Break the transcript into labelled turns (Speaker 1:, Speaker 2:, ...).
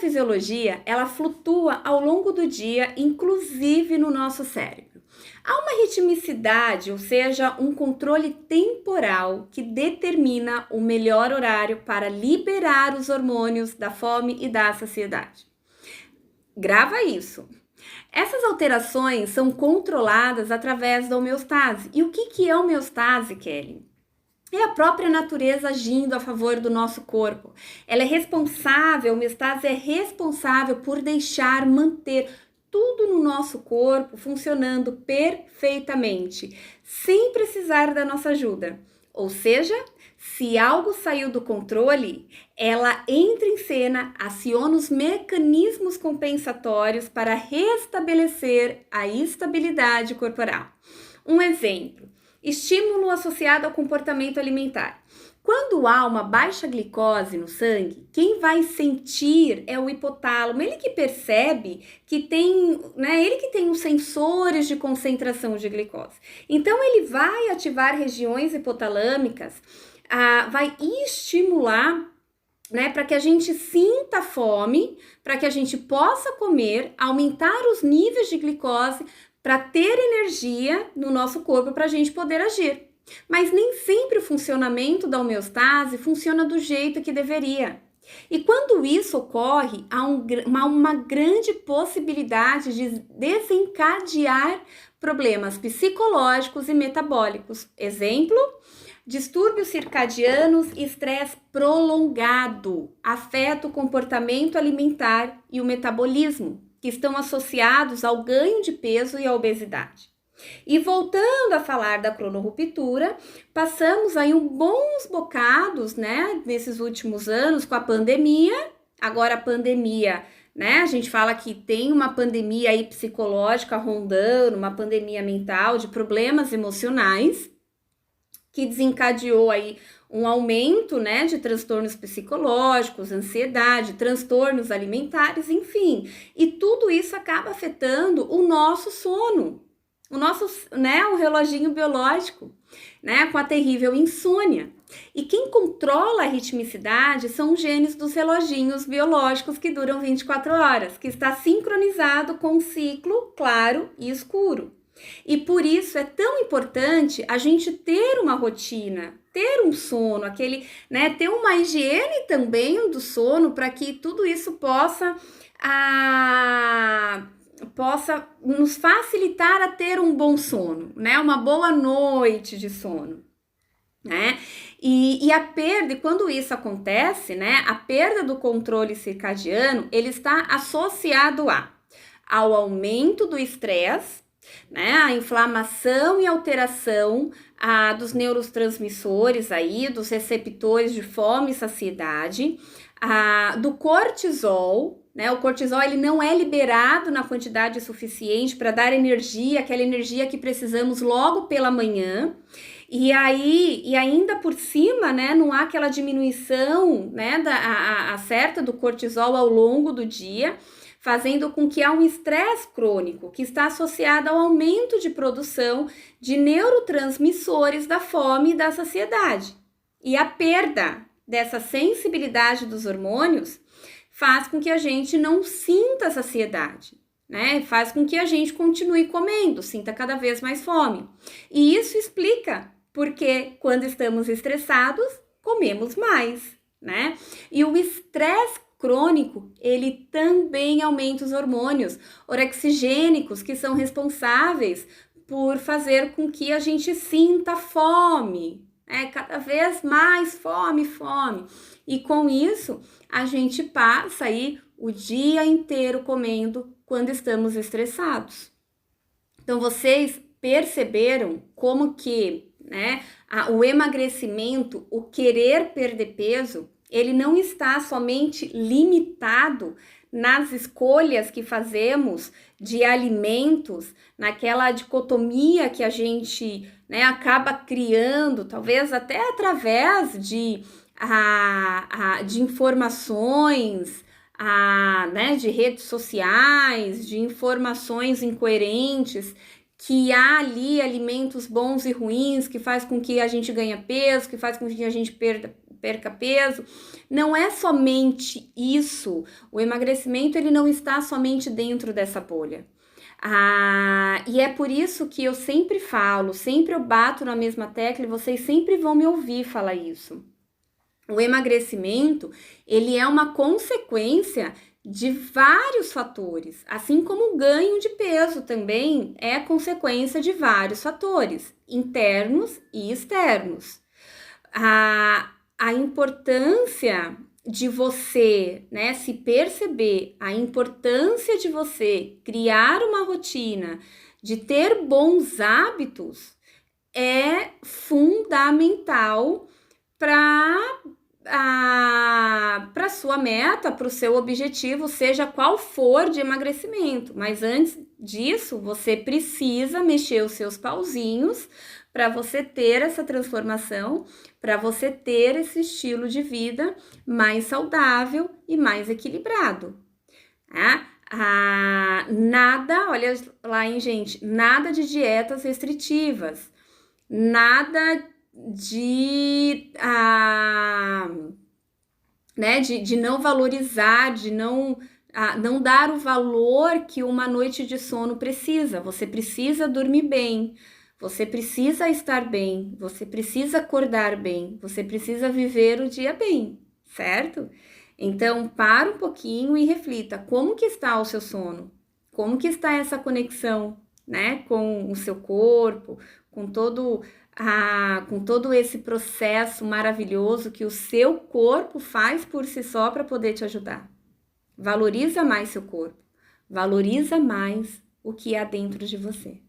Speaker 1: fisiologia, ela flutua ao longo do dia, inclusive no nosso cérebro. Há uma ritmicidade, ou seja, um controle temporal que determina o melhor horário para liberar os hormônios da fome e da saciedade. Grava isso. Essas alterações são controladas através da homeostase. E o que é homeostase, Kelly? É a própria natureza agindo a favor do nosso corpo. Ela é responsável, a homeostase é responsável por manter tudo no nosso corpo funcionando perfeitamente, sem precisar da nossa ajuda. Ou seja, se algo saiu do controle, ela entra em cena, aciona os mecanismos compensatórios para restabelecer a estabilidade corporal. Um exemplo, estímulo associado ao comportamento alimentar. Quando há uma baixa glicose no sangue, quem vai sentir é o hipotálamo, ele que percebe que tem, ele que tem os sensores de concentração de glicose. Então, ele vai ativar regiões hipotalâmicas, vai estimular, para que a gente sinta fome, para que a gente possa comer, aumentar os níveis de glicose, para ter energia no nosso corpo para a gente poder agir. Mas nem sempre o funcionamento da homeostase funciona do jeito que deveria. E quando isso ocorre, há uma grande possibilidade de desencadear problemas psicológicos e metabólicos. Exemplo, distúrbios circadianos e estresse prolongado afeta o comportamento alimentar e o metabolismo, que estão associados ao ganho de peso e à obesidade. E voltando a falar da cronorruptura, passamos aí bons bocados, nesses últimos anos com a pandemia. Agora a pandemia, a gente fala que tem uma pandemia aí psicológica rondando, uma pandemia mental de problemas emocionais, que desencadeou aí um aumento, de transtornos psicológicos, ansiedade, transtornos alimentares, enfim. E tudo isso acaba afetando o nosso sono. O reloginho biológico, com a terrível insônia. E quem controla a ritmicidade são os genes dos reloginhos biológicos que duram 24 horas, que está sincronizado com o ciclo claro e escuro. E por isso é tão importante a gente ter uma rotina, ter um sono, ter uma higiene também do sono para que tudo isso possa nos facilitar a ter um bom sono, uma boa noite de sono, E a perda, e quando isso acontece, a perda do controle circadiano, ele está associado ao aumento do estresse, a inflamação e alteração dos neurotransmissores aí, dos receptores de fome e saciedade, do cortisol. O cortisol ele não é liberado na quantidade suficiente para dar energia, aquela energia que precisamos logo pela manhã. E ainda por cima, não há aquela diminuição, certa do cortisol ao longo do dia, fazendo com que há um estresse crônico que está associado ao aumento de produção de neurotransmissores da fome e da saciedade. E a perda dessa sensibilidade dos hormônios faz com que a gente não sinta saciedade, Faz com que a gente continue comendo, sinta cada vez mais fome. E isso explica porque quando estamos estressados, comemos mais, E o estresse crônico, ele também aumenta os hormônios orexigênicos, que são responsáveis por fazer com que a gente sinta fome, cada vez mais fome. E com isso, a gente passa aí o dia inteiro comendo quando estamos estressados. Então, vocês perceberam como que, o emagrecimento, o querer perder peso, ele não está somente limitado nas escolhas que fazemos de alimentos, naquela dicotomia que a gente acaba criando, talvez até através de informações, de redes sociais, de informações incoerentes, que há ali alimentos bons e ruins, que faz com que a gente ganhe peso, que faz com que a gente perca peso, não é somente isso. O emagrecimento, ele não está somente dentro dessa bolha. E é por isso que eu sempre falo, sempre eu bato na mesma tecla e vocês sempre vão me ouvir falar isso. O emagrecimento, ele é uma consequência de vários fatores, assim como o ganho de peso também é consequência de vários fatores, internos e externos. A importância de você, né, se perceber, a importância de você criar uma rotina, de ter bons hábitos, é fundamental para sua meta, para o seu objetivo, seja qual for de emagrecimento. Mas antes disso, você precisa mexer os seus pauzinhos para você ter essa transformação, para você ter esse estilo de vida mais saudável e mais equilibrado. Nada, olha lá, hein, gente, nada de dietas restritivas, nada de não valorizar, de não dar o valor que uma noite de sono precisa. Você precisa dormir bem, você precisa estar bem, você precisa acordar bem, você precisa viver o dia bem, certo? Então, para um pouquinho e reflita, como que está o seu sono? Como que está essa conexão, né, com o seu corpo, com todo esse processo maravilhoso que o seu corpo faz por si só para poder te ajudar. Valoriza mais seu corpo, valoriza mais o que há dentro de você.